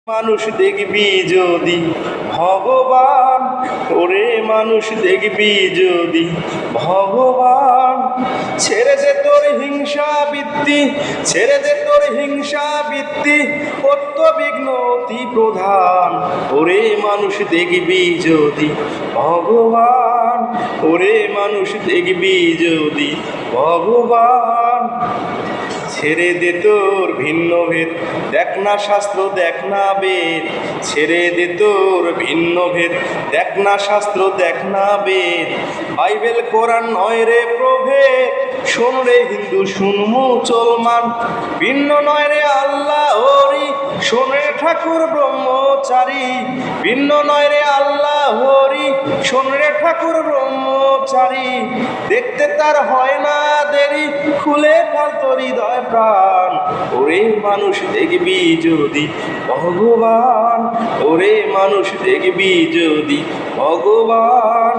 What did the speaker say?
মানুষ দেখবি যদি ভগবান, ওরে মানুষ দেখবি যদি ভগবান, ছেড়ে দে তোর হিংসা বৃত্তি, ছেড়ে দে তোর হিংসা বৃত্তি, অত্যবিঘ্ন অতি প্রধান, ওরে মানুষ দেখবি যদি ভগবান, ওরে মানুষ দেখবি যদি ভগবান। ছেড়ে দে তোর ভিন্ন ভেদ, দেখ না শাস্ত্র দেখ না বেদ, ছেড়ে দে তোর ভিন্ন ভেদ, দেখ না শাস্ত্র দেখ না বেদ, বাইবেল কোরআন নয় রে প্রভেদ, শোন রে হিন্দু শুন মুসলমান, ভিন্ন নয় রে আল্লাহ হরি, শোন রে ঠাকুর ব্রহ্মচারী, ভিন্ন নয় রে আল্লাহ হরি, শোন রে ঠাকুর ব্রহ্মচারী, দেখতে তার হয় না দেরি, খুলে ফেল তোর হৃদয় প্রাণ, ওরে মানুষ দেখবি যদি ভগবান, ওরে মানুষ দেখবি যদি ভগবান।